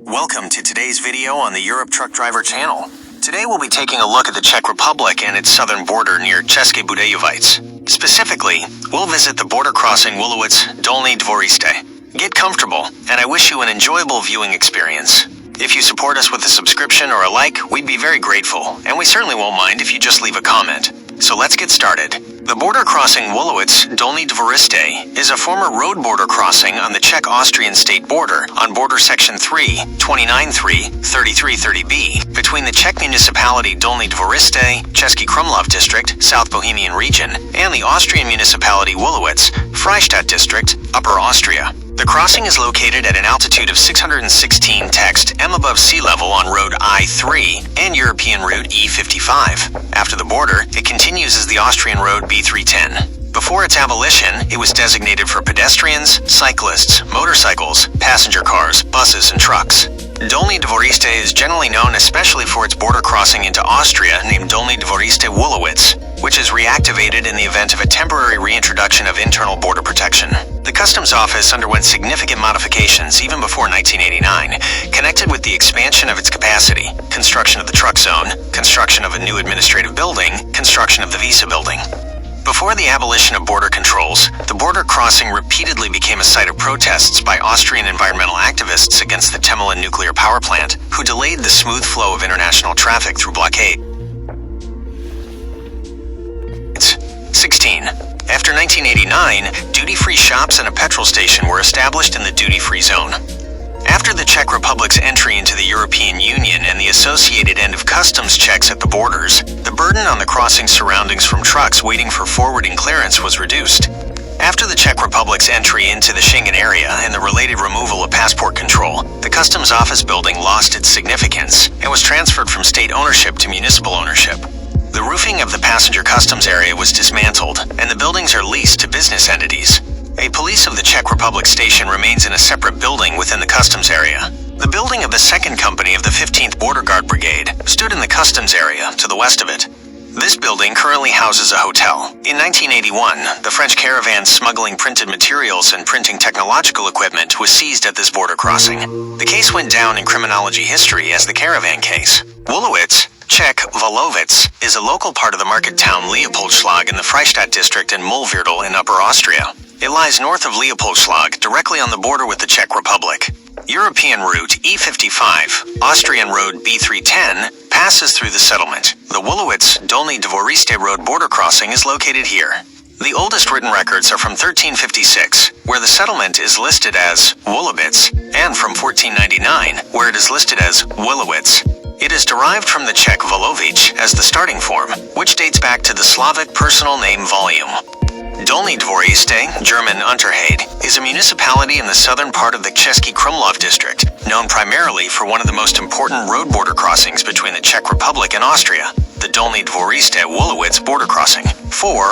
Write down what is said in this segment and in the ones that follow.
Welcome to today's video on the Europe Truck Driver channel. Today we'll be taking a look at the Czech Republic and its southern border near České Budějovice. Specifically, we'll visit the border crossing Wullowitz, Dolní Dvoriste. Get comfortable, and I wish you an enjoyable viewing experience. If you support us with a subscription or a like, we'd be very grateful, and we certainly won't mind if you just leave a comment. So let's get started. The border crossing Wullovitz, Dolni Dvoriste is a former road border crossing on the Czech-Austrian state border on border section 3, 29.3, 33.30b between the Czech municipality Dolní Dvoriste, Český Krumlov district, South Bohemian region, and the Austrian municipality Wullowitz, Freistadt district, Upper Austria. The crossing is located at an altitude of 616 text m above sea level on Road I-3 and European Route E55. After the border, it continues as the Austrian Road B310. Before its abolition, it was designated for pedestrians, cyclists, motorcycles, passenger cars, buses, and trucks. Dolni Dvoriste is generally known especially for its border crossing into Austria named Dolni Dvoriste Wullowitz, which is reactivated in the event of a temporary reintroduction of internal border protection. The Customs Office underwent significant modifications even before 1989, connected with the expansion of its capacity, construction of the truck zone, construction of a new administrative building, construction of the visa building. Before the abolition of border controls, the border crossing repeatedly became a site of protests by Austrian environmental activists against the Temelin nuclear power plant, who delayed the smooth flow of international traffic through blockade. 16. After 1989, duty-free shops and a petrol station were established in the duty-free zone. After the Czech Republic's entry into the European Union and the associated end of customs checks at the borders, the burden on the crossing surroundings from trucks waiting for forwarding clearance was reduced. After the Czech Republic's entry into the Schengen area and the related removal of passport control, the Customs Office building lost its significance and was transferred from state ownership to municipal ownership. The roofing of the passenger customs area was dismantled, and the buildings are leased to business entities. A police of the Czech Republic station remains in a separate building within the customs area. The building of the second company of the 15th Border Guard Brigade stood in the customs area to the west of it. This building currently houses a hotel. In 1981, the French caravan smuggling printed materials and printing technological equipment was seized at this border crossing. The case went down in criminology history as the caravan case. Wullowitz, Czech Wullowitz, is a local part of the market town Leopoldschlag in the Freistadt district and Mühlviertel in Upper Austria. It lies north of Leopoldschlag, directly on the border with the Czech Republic. European Route E55, Austrian Road B310, passes through the settlement. The Wullowitz-Dolní Dvoriste road border crossing is located here. The oldest written records are from 1356, where the settlement is listed as Wullowitz, and from 1499, where it is listed as Wullowitz. It is derived from the Czech Wullowitz as the starting form, which dates back to the Slavic personal name volume. Dolní Dvoriste, German Unterhade, is a municipality in the southern part of the Český Krumlov district, known primarily for one of the most important road border crossings between the Czech Republic and Austria, the Dolní Dvoriste Wullowitz border crossing.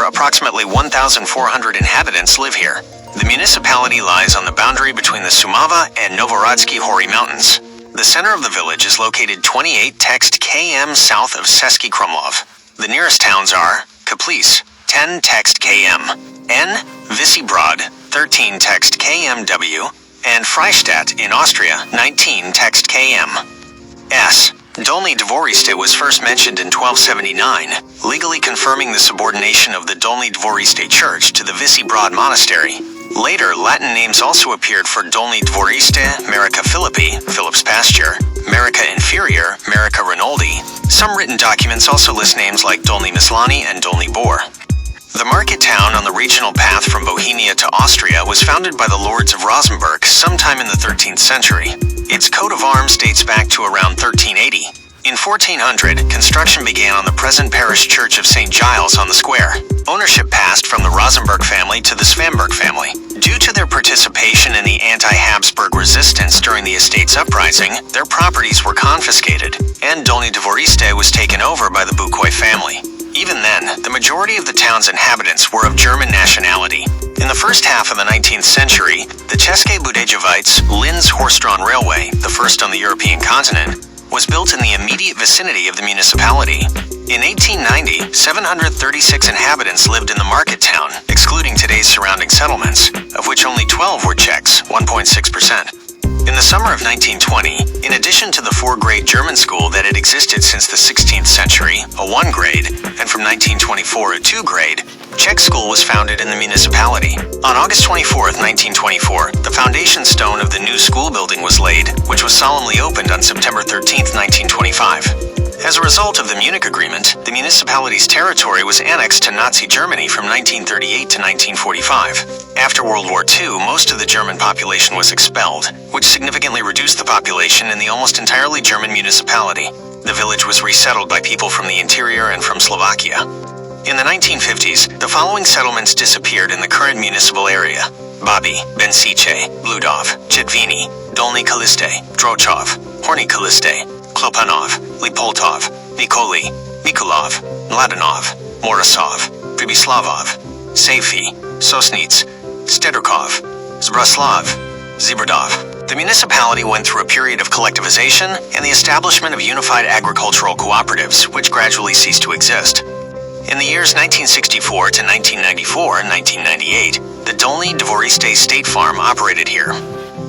Approximately 1,400 inhabitants live here. The municipality lies on the boundary between the Šumava and Novohradské hory mountains. The center of the village is located 28 text km south of Český Krumlov. The nearest towns are Kaplice, 10 text km, N, Visibrod, 13 text kmw, and Freistadt in Austria, 19 text km. S. Dolní Dvoriste was first mentioned in 1279, legally confirming the subordination of the Dolní Dvoriste church to the Visibrod monastery. Later, Latin names also appeared for Dolní Dvoriste, Marica Philippi, Philip's pasture, Marica Inferior, Marica Rinaldi. Some written documents also list names like Dolní Myslany and Dolní Bor. The market town on the regional path from Bohemia to Austria was founded by the lords of Rosenberg sometime in the 13th century. Its coat of arms dates back to around 1380. In 1400, construction began on the present parish church of St. Giles on the square. Ownership passed from the Rosenberg family to the Svamberg family. Due to their participation in the anti-Habsburg resistance during the estate's uprising, their properties were confiscated, and Dolní Dvoriste was taken over by the Bukoy family. Even then, the majority of the town's inhabitants were of German nationality. In the first half of the 19th century, the České Budějovice Linz horse-drawn railway, the first on the European continent, was built in the immediate vicinity of the municipality. In 1890, 736 inhabitants lived in the market town, excluding today's surrounding settlements, of which only 12 were Czechs, 1.6%. In the summer of 1920, in 4-grade German school that had existed since the 16th century, a 1-grade, and from 1924 a 2-grade, Czech school was founded in the municipality. On August 24, 1924, the foundation stone of the new school building was laid, which was solemnly opened on September 13, 1925. As a result of the Munich Agreement, the municipality's territory was annexed to Nazi Germany from 1938 to 1945. After World War II, most of the German population was expelled, which significantly reduced the population in the almost entirely German municipality. The village was resettled by people from the interior and from Slovakia. In the 1950s, the following settlements disappeared in the current municipal area: Babi, Bensice, Bludov, Chetvini, Dolni Dvoriste, Drochov, Horny Dvoriste, Klopanov, Lipoltov, Nikoli, Mikulov, Mladenov, Morosov, Pribyslavov, Seyfi, Sosnitz, Stedrkov, Zbraslav, Zibradov. The municipality went through a period of collectivization and the establishment of unified agricultural cooperatives, which gradually ceased to exist. In the years 1964 to 1994 and 1998, the Dolni Dvoriste State Farm operated here.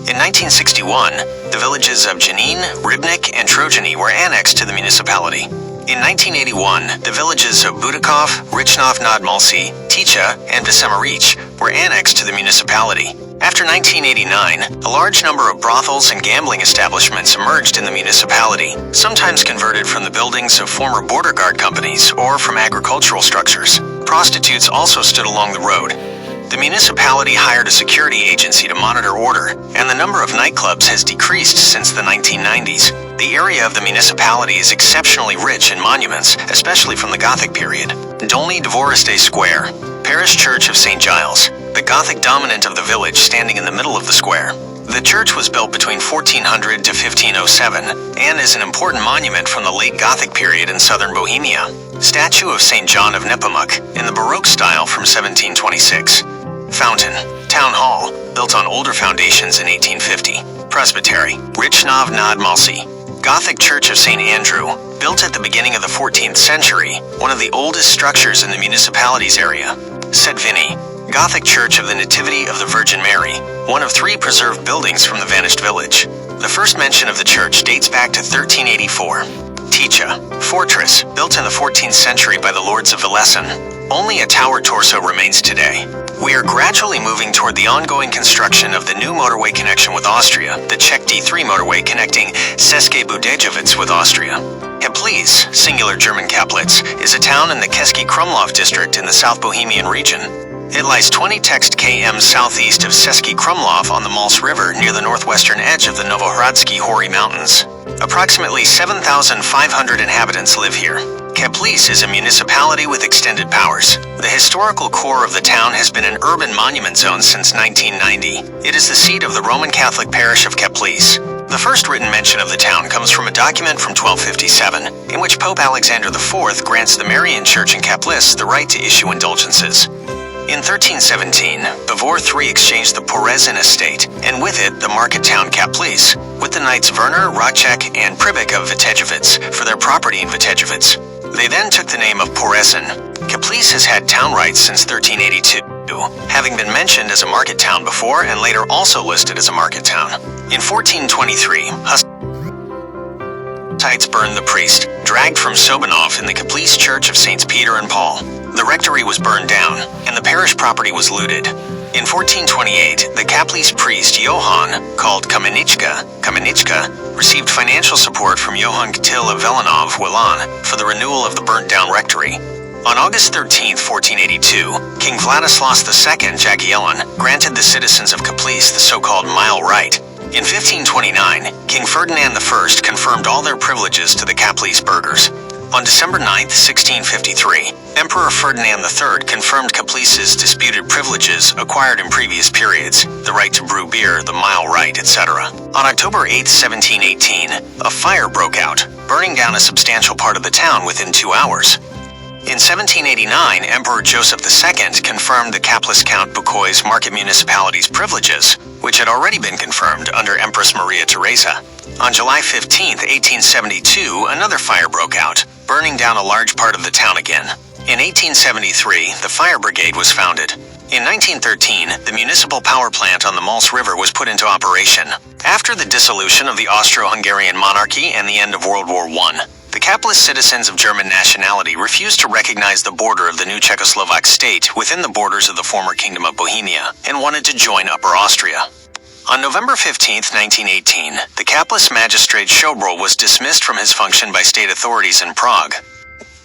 In 1961, the villages of Janin, Rybnik, and Trojany were annexed to the municipality. In 1981, the villages of Budakov, Richnov nad Malci, Ticha, and Vesemarich were annexed to the municipality. After 1989, a large number of brothels and gambling establishments emerged in the municipality, sometimes converted from the buildings of former border guard companies or from agricultural structures. Prostitutes also stood along the road. The municipality hired a security agency to monitor order, and the number of nightclubs has decreased since the 1990s. The area of the municipality is exceptionally rich in monuments, especially from the Gothic period. Dolni Dvoriste Square, Parish Church of St. Giles, the Gothic dominant of the village standing in the middle of the square. The church was built between 1400 to 1507 and is an important monument from the late Gothic period in southern Bohemia. Statue of St. John of Nepomuk in the Baroque style from 1726. Fountain, Town Hall, built on older foundations in 1850. Presbytery, Richnov nad Malci. Gothic Church of St. Andrew, built at the beginning of the 14th century, one of the oldest structures in the municipality's area. Setvini, Gothic Church of the Nativity of the Virgin Mary, one of 3 preserved buildings from the vanished village. The first mention of the church dates back to 1384. Ticha, fortress, built in the 14th century by the lords of Velesen. Only a tower torso remains today. We are gradually moving toward the ongoing construction of the new motorway connection with Austria, the Czech D3 motorway connecting České Budějovice with Austria. Teplice, singular German Kaplitz, is a town in the Český Krumlov district in the South Bohemian region. It lies 20 text km southeast of Český Krumlov on the Malce River near the northwestern edge of the Novohradsky Hory Mountains. Approximately 7,500 inhabitants live here. Teplice is a municipality with extended powers. The historical core of the town has been an urban monument zone since 1990. It is the seat of the Roman Catholic parish of Teplice. The first written mention of the town comes from a document from 1257, in which Pope Alexander IV grants the Marian Church in Teplice the right to issue indulgences. In 1317, Bavor III exchanged the Porezin estate, and with it the market town Teplice, with the knights Werner, Racek, and Pribek of Vitejovic for their property in Vitejovic. They then took the name of Porezin. Teplice has had town rights since 1382, having been mentioned as a market town before and later also listed as a market town. In 1423, Hussites burned the priest, dragged from Sobanov in the Teplice Church of Saints Peter and Paul. The rectory was burned down, and the parish property was looted. In 1428, the Teplice priest Johann, called Kamenichka, received financial support from Johann Ktil of Velenov, Wilan, for the renewal of the burnt-down rectory. On August 13, 1482, King Vladislaus II Jagiellon granted the citizens of Teplice the so-called Mile Right. In 1529, King Ferdinand I confirmed all their privileges to the Teplice burghers. On December 9, 1653, Emperor Ferdinand III confirmed Teplice's disputed privileges acquired in previous periods, the right to brew beer, the Mile Right, etc. On October 8, 1718, a fire broke out, burning down a substantial part of the town within 2 hours. In 1789, Emperor Joseph II confirmed the Caplice Count Bucquoy's market municipality's privileges, which had already been confirmed under Empress Maria Theresa. On July 15, 1872, another fire broke out, burning down a large part of the town again. In 1873, the fire brigade was founded. In 1913, the municipal power plant on the Mulce River was put into operation. After the dissolution of the Austro-Hungarian monarchy and the end of World War I, the capitalist citizens of German nationality refused to recognize the border of the new Czechoslovak state within the borders of the former Kingdom of Bohemia and wanted to join Upper Austria. On November 15, 1918, the capitalist magistrate Schobrel was dismissed from his function by state authorities in Prague.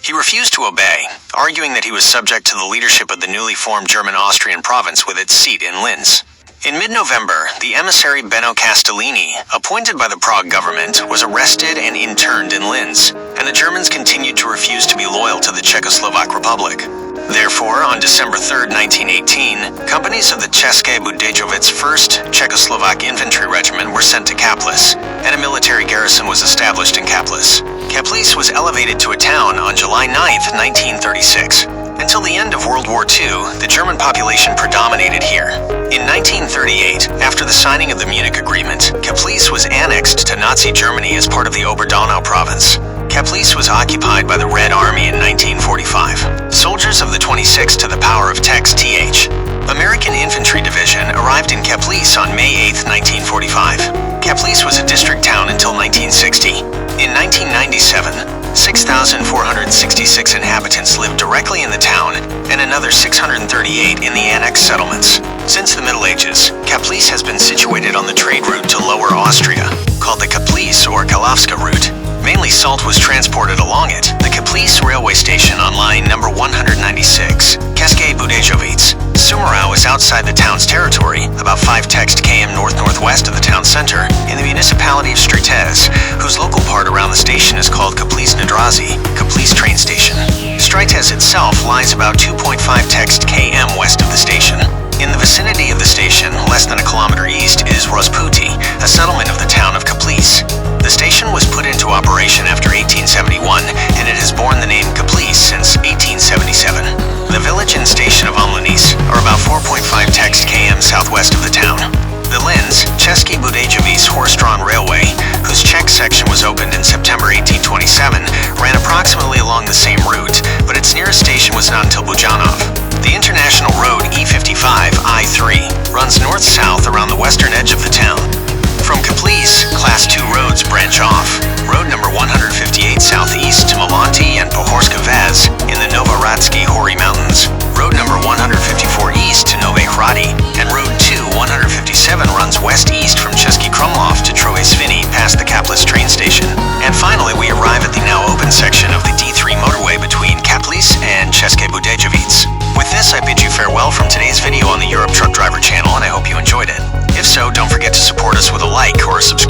He refused to obey, arguing that he was subject to the leadership of the newly formed German-Austrian province with its seat in Linz. In mid-November, the emissary Benno Castellini, appointed by the Prague government, was arrested and interned in Linz, and the Germans continued to refuse to be loyal to the Czechoslovak Republic. Therefore, on December 3, 1918, companies of the České Budějovice 1st Czechoslovak Infantry Regiment were sent to Kaplis, and a military garrison was established in Kaplis. Kaplis was elevated to a town on July 9, 1936. Until the end of World War II, the German population predominated here. In 1938, after the signing of the Munich Agreement, Kaplis was annexed to Nazi Germany as part of the Oberdonau province. Kaplis was occupied by the Red Army in 1945. Soldiers of the 26th to the power of Tex Th. American Infantry Division arrived in Kaplis on May 8, 1945. Kaplis was a district town until 1960. In 1997, 6,466 inhabitants lived directly in the town and another 638 in the annexed settlements. Since the Middle Ages, Kaplis has been situated on the trade route to Lower Austria, called the Kaplis or Kalavska route. Mainly salt was transported along it. The Kaplis railway station on line number 196, České Budějovice, Sumarau is outside the town's territory, about 5 text km north-northwest of the town center, in the municipality of Stritez, whose local part around the station is called Kaplis na Dráze, Kaplis train station. Stritez itself lies about 2.5 text km west of the station. In the vicinity of the station, less than a kilometer east, is Rozputy, a settlement of the town of Kaplis. The station was put into operation after 1871, and it has borne the name Kaplis since 1877. The village and station of Umlanice are about 4.5 text km southwest of the town. The Linz, České Budějovice horse-drawn railway, whose Czech section was opened in September 1827, ran approximately along the same route, but its nearest station was not until Bujanov. The international road E55 I-3 runs north-south around the western edge of the town. From Kaplis, Class 2 roads branch off. Road number 158 southeast to Malanty and Pohorska Vez in the Novoradsky Hory Mountains. Road number 154 east to Nové Hrady, and Road 157 runs west-east from Český Krumlov to Troje Sviny past the Kaplis train station. And finally, we arrive at the now open section of the D3 motorway between Kaplis and České Budějovice. With this, I bid you farewell from today's video on the Europe Truck Driver channel, and I hope you enjoyed it. If so, don't forget to support us with a like or a subscribe